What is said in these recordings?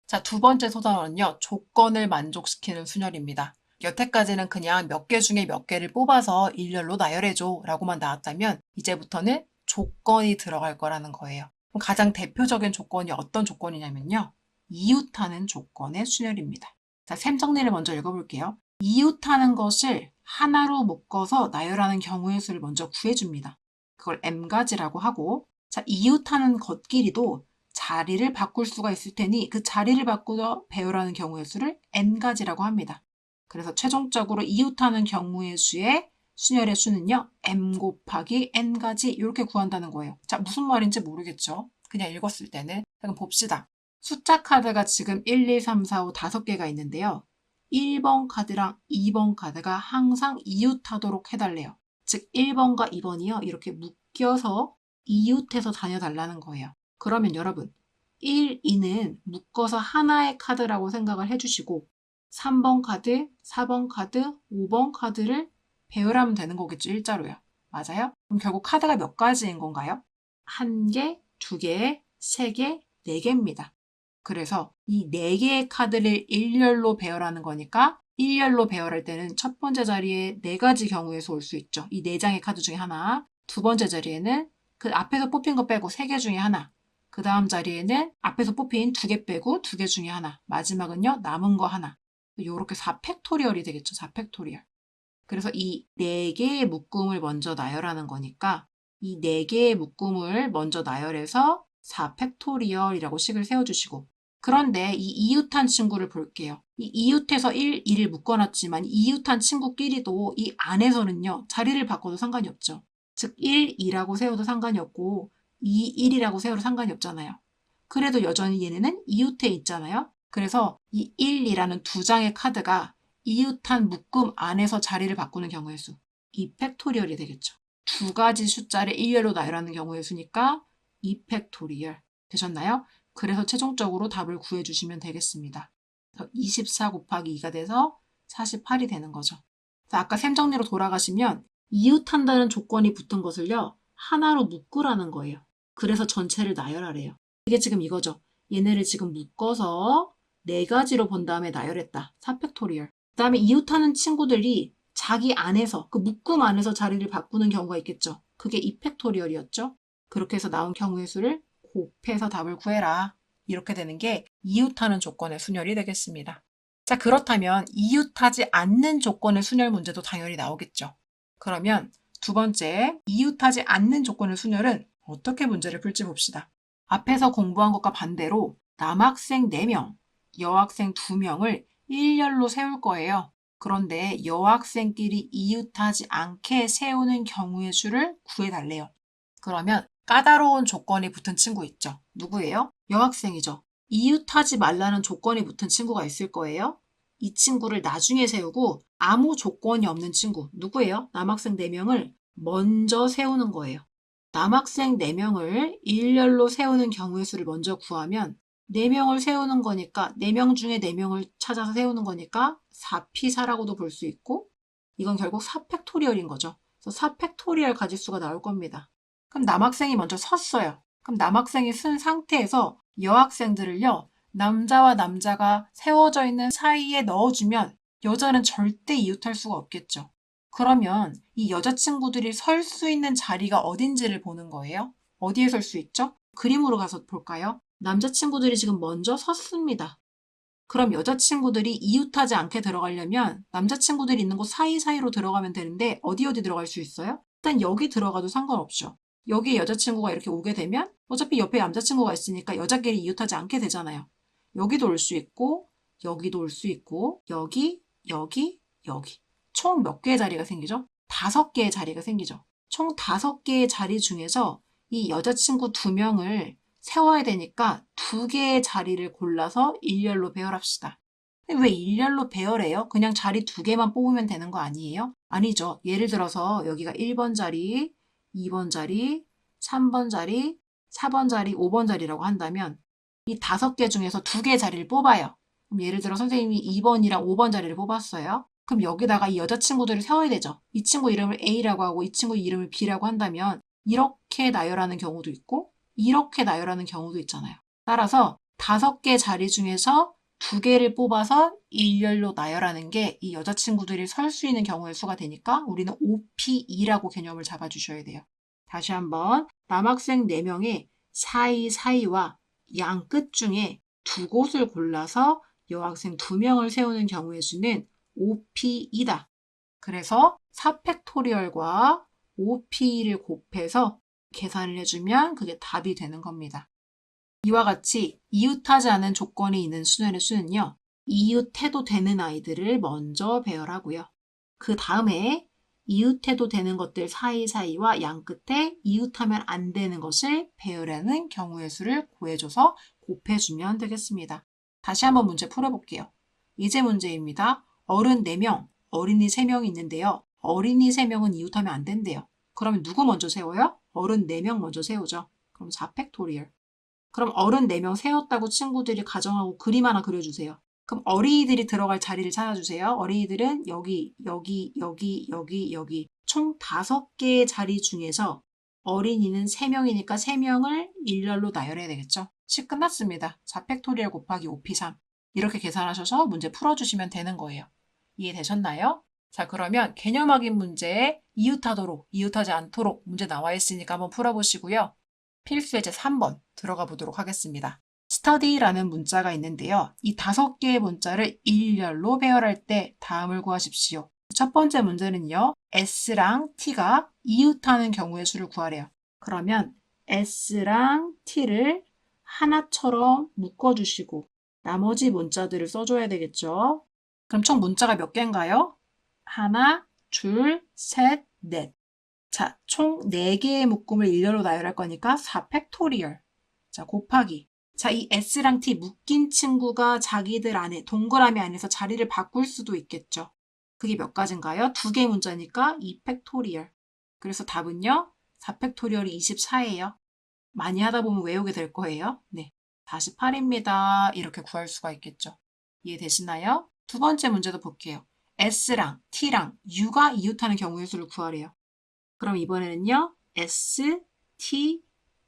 자, 두 번째 소단원은요, 조건을 만족시키는 순열입니다. 여태까지는 그냥 몇 개 중에 몇 개를 뽑아서 일렬로 나열해줘 라고만 나왔다면 이제부터는 조건이 들어갈 거라는 거예요. 그럼 가장 대표적인 조건이 어떤 조건이냐면요. 이웃하는 조건의 순열입니다. 자, 셈 정리를 먼저 읽어볼게요. 이웃하는 것을 하나로 묶어서 나열하는 경우의 수를 먼저 구해줍니다. 그걸 m가지라고 하고, 자, 이웃하는 것끼리도 자리를 바꿀 수가 있을 테니 그 자리를 바꾸어 배열하는 경우의 수를 n가지라고 합니다. 그래서 최종적으로 이웃하는 경우의 수의 순열의 수는요, m 곱하기 n가지 이렇게 구한다는 거예요. 자, 무슨 말인지 모르겠죠? 그냥 읽었을 때는. 그럼 봅시다. 숫자 카드가 지금 1, 2, 3, 4, 5 5개가 있는데요. 1번 카드랑 2번 카드가 항상 이웃하도록 해달래요. 즉 1번과 2번이요. 이렇게 묶여서 이웃해서 다녀달라는 거예요. 그러면 여러분 1, 2는 묶어서 하나의 카드라고 생각을 해주시고 3번 카드, 4번 카드, 5번 카드를 배열하면 되는 거겠죠. 일자로요. 맞아요? 그럼 결국 카드가 몇 가지인 건가요? 1개, 2개, 3개, 4개입니다. 그래서 이 4개의 카드를 일렬로 배열하는 거니까 일렬로 배열할 때는 첫 번째 자리에 4가지 경우의 수 올 수 있죠. 이 4장의 카드 중에 하나. 두 번째 자리에는 그 앞에서 뽑힌 거 빼고 3개 중에 하나. 그 다음 자리에는 앞에서 뽑힌 2개 빼고 2개 중에 하나. 마지막은요, 남은 거 하나. 요렇게 4팩토리얼이 되겠죠. 4팩토리얼. 그래서 이 4개의 묶음을 먼저 나열하는 거니까 이 4개의 묶음을 먼저 나열해서 4팩토리얼이라고 식을 세워주시고 그런데 이 이웃한 친구를 볼게요. 이 이웃해서 1, 2를 묶어놨지만 이웃한 친구끼리도 이 안에서는요. 자리를 바꿔도 상관이 없죠. 즉 1, 2라고 세워도 상관이 없고 2, 1이라고 세워도 상관이 없잖아요. 그래도 여전히 얘네는 이웃해 있잖아요. 그래서 이 1, 2라는 두 장의 카드가 이웃한 묶음 안에서 자리를 바꾸는 경우의 수. 2팩토리얼이 되겠죠. 두 가지 숫자를 일렬로 나열하는 경우의 수니까 2팩토리얼. 되셨나요? 그래서 최종적으로 답을 구해주시면 되겠습니다. 24 곱하기 2가 돼서 48이 되는 거죠. 아까 셈 정리로 돌아가시면 이웃한다는 조건이 붙은 것을요. 하나로 묶으라는 거예요. 그래서 전체를 나열하래요. 이게 지금 이거죠. 얘네를 지금 묶어서 4가지로 본 다음에 나열했다. 4팩토리얼. 그 다음에 이웃하는 친구들이 자기 안에서 그 묶음 안에서 자리를 바꾸는 경우가 있겠죠. 그게 2팩토리얼이었죠. 그렇게 해서 나온 경우의 수를 곱해서 답을 구해라. 이렇게 되는 게 이웃하는 조건의 순열이 되겠습니다. 자, 그렇다면 이웃하지 않는 조건의 순열 문제도 당연히 나오겠죠. 그러면 두 번째, 이웃하지 않는 조건의 순열은 어떻게 문제를 풀지 봅시다. 앞에서 공부한 것과 반대로 남학생 4명, 여학생 2명을 일렬로 세울 거예요. 그런데 여학생끼리 이웃하지 않게 세우는 경우의 수를 구해달래요. 그러면 까다로운 조건이 붙은 친구 있죠. 누구예요? 여학생이죠. 이웃하지 말라는 조건이 붙은 친구가 있을 거예요. 이 친구를 나중에 세우고 아무 조건이 없는 친구 누구예요? 남학생 4명을 먼저 세우는 거예요. 남학생 4명을 일렬로 세우는 경우의 수를 먼저 구하면 4명을 세우는 거니까 4명 중에 4명을 찾아서 세우는 거니까 4P4라고도 볼 수 있고 이건 결국 4팩토리얼인 거죠. 그래서 4팩토리얼 가짓수가 나올 겁니다. 그럼 남학생이 먼저 섰어요. 그럼 남학생이 쓴 상태에서 여학생들을요. 남자와 남자가 세워져 있는 사이에 넣어주면 여자는 절대 이웃할 수가 없겠죠. 그러면 이 여자친구들이 설 수 있는 자리가 어딘지를 보는 거예요. 어디에 설 수 있죠? 그림으로 가서 볼까요? 남자친구들이 지금 먼저 섰습니다. 그럼 여자친구들이 이웃하지 않게 들어가려면 남자친구들이 있는 곳 사이사이로 들어가면 되는데 어디 들어갈 수 있어요? 일단 여기 들어가도 상관없죠. 여기에 여자친구가 이렇게 오게 되면 어차피 옆에 남자친구가 있으니까 여자끼리 이웃하지 않게 되잖아요. 여기도 올 수 있고 여기도 올 수 있고 여기, 여기, 여기. 총 몇 개의 자리가 생기죠? 5개의 자리가 생기죠. 총 5개의 자리 중에서 이 여자친구 2명을 세워야 되니까 2개의 자리를 골라서 일렬로 배열합시다. 왜 일렬로 배열해요? 그냥 자리 2개만 뽑으면 되는 거 아니에요? 아니죠. 예를 들어서 여기가 1번 자리, 2번 자리, 3번 자리, 4번 자리, 5번 자리라고 한다면 이 5개 중에서 2개의 자리를 뽑아요. 그럼 예를 들어 선생님이 2번이랑 5번 자리를 뽑았어요. 그럼 여기다가 이 여자친구들을 세워야 되죠. 이 친구 이름을 A라고 하고 이 친구 이름을 B라고 한다면 이렇게 나열하는 경우도 있고 이렇게 나열하는 경우도 있잖아요. 따라서 5개 자리 중에서 2개를 뽑아서 일렬로 나열하는 게 이 여자친구들이 설 수 있는 경우의 수가 되니까 우리는 OP2라고 개념을 잡아주셔야 돼요. 다시 한번 남학생 4명의 사이사이와 양 끝 중에 2곳을 골라서 여학생 2명을 세우는 경우의 수는 OP2다. 그래서 4팩토리얼과 OP를 곱해서 계산을 해주면 그게 답이 되는 겁니다. 이와 같이 이웃하지 않은 조건이 있는 수열의 수는요. 이웃해도 되는 아이들을 먼저 배열하고요. 그 다음에 이웃해도 되는 것들 사이사이와 양 끝에 이웃하면 안 되는 것을 배열하는 경우의 수를 구해줘서 곱해주면 되겠습니다. 다시 한번 문제 풀어볼게요. 예제 문제입니다. 어른 4명, 어린이 3명이 있는데요. 어린이 3명은 이웃하면 안 된대요. 그러면 누구 먼저 세워요? 어른 4명 먼저 세우죠. 그럼 4팩토리얼. 그럼 어른 4명 세웠다고 친구들이 가정하고 그림 하나 그려주세요. 그럼 어린이들이 들어갈 자리를 찾아주세요. 어린이들은 여기, 여기, 여기, 여기, 여기. 총 5개의 자리 중에서 어린이는 3명이니까 3명을 일렬로 나열해야 되겠죠. 10 끝났습니다. 4팩토리얼 곱하기 5p3. 이렇게 계산하셔서 문제 풀어주시면 되는 거예요. 이해되셨나요? 자, 그러면 개념 확인 문제에 이웃하도록, 이웃하지 않도록 문제 나와 있으니까 한번 풀어보시고요. 필수 예제 3번 들어가 보도록 하겠습니다. study라는 문자가 있는데요. 이 5개의 문자를 일렬로 배열할 때 다음을 구하십시오. 첫 번째 문제는요. S랑 T가 이웃하는 경우의 수를 구하래요. 그러면 S랑 T를 하나처럼 묶어주시고 나머지 문자들을 써줘야 되겠죠. 그럼 총 문자가 몇 개인가요? 하나, 둘, 셋, 넷. 자, 총 4개의 묶음을 일렬로 나열할 거니까 4팩토리얼. 자, 곱하기. 자, 이 S랑 T 묶인 친구가 자기들 안에, 동그라미 안에서 자리를 바꿀 수도 있겠죠. 그게 몇 가지인가요? 2개 문자니까 2팩토리얼. 그래서 답은요, 4팩토리얼이 24예요. 많이 하다 보면 외우게 될 거예요. 네. 48입니다. 이렇게 구할 수가 있겠죠. 이해되시나요? 두 번째 문제도 볼게요. S랑 T랑 U가 이웃하는 경우의 수를 구하래요. 그럼 이번에는요. S, T,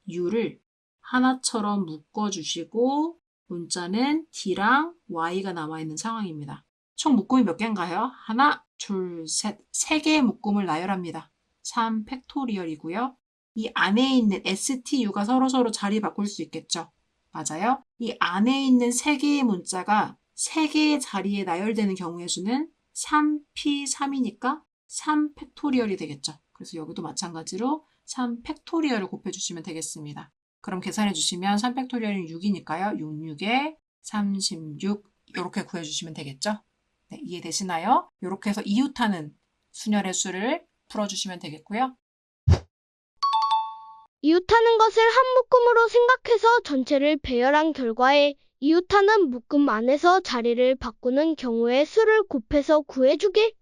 U를 하나처럼 묶어주시고 문자는 D랑 Y가 남아있는 상황입니다. 총 묶음이 몇 개인가요? 하나, 둘, 셋. 3개의 묶음을 나열합니다. 3팩토리얼이고요. 이 안에 있는 S, T, U가 서로서로 자리 바꿀 수 있겠죠. 맞아요? 이 안에 있는 3개의 문자가 3개의 자리에 나열되는 경우의 수는 3p3이니까 3팩토리얼이 되겠죠. 그래서 여기도 마찬가지로 3팩토리얼을 곱해주시면 되겠습니다. 그럼 계산해 주시면 3팩토리얼은 6이니까요. 6, 6에 36 이렇게 구해주시면 되겠죠. 네, 이해되시나요? 이렇게 해서 이웃하는 순열의 수를 풀어주시면 되겠고요. 이웃하는 것을 한 묶음으로 생각해서 전체를 배열한 결과에 이웃하는 묶음 안에서 자리를 바꾸는 경우의 수를 곱해서 구해주길.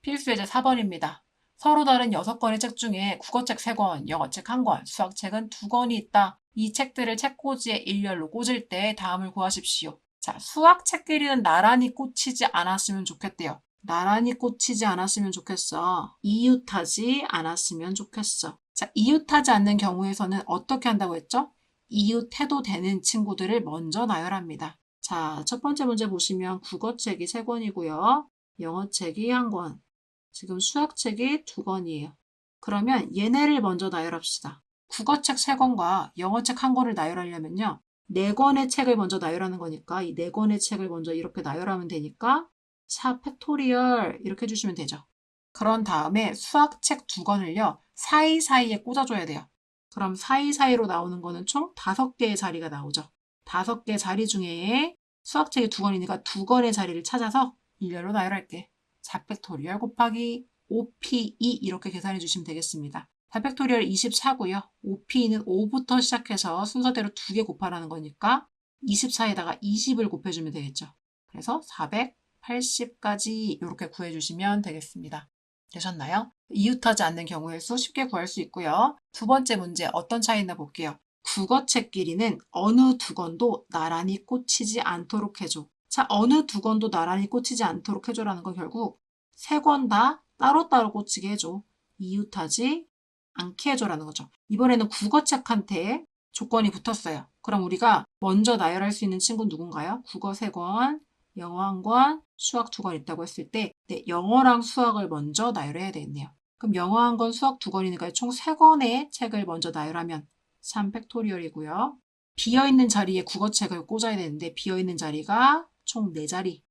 필수 예제 4번입니다. 서로 다른 6권의 책 중에 국어책 3권, 영어책 1권, 수학책은 2권이 있다. 이 책들을 책꽂이에 일렬로 꽂을 때 다음을 구하십시오. 자, 수학책끼리는 나란히 꽂히지 않았으면 좋겠대요. 나란히 꽂히지 않았으면 좋겠어. 이웃하지 않았으면 좋겠어. 자, 이웃하지 않는 경우에서는 어떻게 한다고 했죠? 이웃해도 되는 친구들을 먼저 나열합니다. 자, 첫 번째 문제 보시면 국어책이 3권이고요. 영어책이 1권. 지금 수학책이 2권이에요. 그러면 얘네를 먼저 나열합시다. 국어책 3권과 영어책 1권을 나열하려면요. 4권의 책을 먼저 나열하는 거니까 이 4권의 책을 먼저 이렇게 나열하면 되니까 4팩토리얼 이렇게 해주시면 되죠. 그런 다음에 수학책 2권을요. 사이사이에 꽂아줘야 돼요. 그럼 사이사이로 나오는 거는 총 5개의 자리가 나오죠. 5개 자리 중에 수학책이 2권이니까 2권의 자리를 찾아서 일렬로 나열할게. 4팩토리얼 곱하기 5p2 이렇게 계산해 주시면 되겠습니다. 4팩토리얼 24고요. 5p는 5부터 시작해서 순서대로 2개 곱하라는 거니까 24에다가 20을 곱해주면 되겠죠. 그래서 480까지 이렇게 구해주시면 되겠습니다. 되셨나요? 이웃하지 않는 경우의 수 쉽게 구할 수 있고요. 두 번째 문제 어떤 차이나 볼게요. 국어책끼리는 어느 2권도 나란히 꽂히지 않도록 해줘. 자, 어느 2권도 나란히 꽂히지 않도록 해줘라는 건 결국 3권 다 따로따로 꽂히게 해줘. 이웃하지 않게 해줘라는 거죠. 이번에는 국어책한테 조건이 붙었어요. 그럼 우리가 먼저 나열할 수 있는 친구는 누군가요? 국어 3권, 영어 1권, 수학 2권 있다고 했을 때 영어랑 수학을 먼저 나열해야 되겠네요. 그럼 영어 1권, 수학 2권이니까 총 3권의 책을 먼저 나열하면 3팩토리얼이고요. 비어있는 자리에 국어책을 꽂아야 되는데 비어있는 자리가 총 4자리,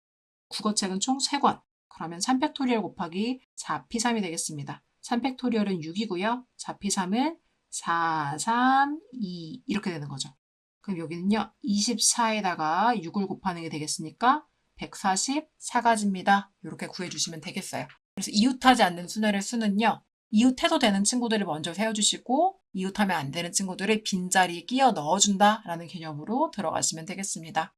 국어책은 총 3권. 그러면 3팩토리얼 곱하기 4p3이 되겠습니다. 3팩토리얼은 6이고요. 4p3은 4, 3, 2 이렇게 되는 거죠. 그럼 여기는요. 24에다가 6을 곱하는 게 되겠으니까 144가지입니다. 이렇게 구해주시면 되겠어요. 그래서 이웃하지 않는 수열의 수는요. 이웃해도 되는 친구들을 먼저 세워주시고 이웃하면 안 되는 친구들을 빈자리에 끼워 넣어준다 라는 개념으로 들어가시면 되겠습니다.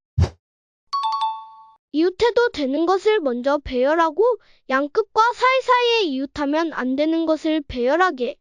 이웃해도 되는 것을 먼저 배열하고 양끝과 사이사이에 이웃하면 안 되는 것을 배열하게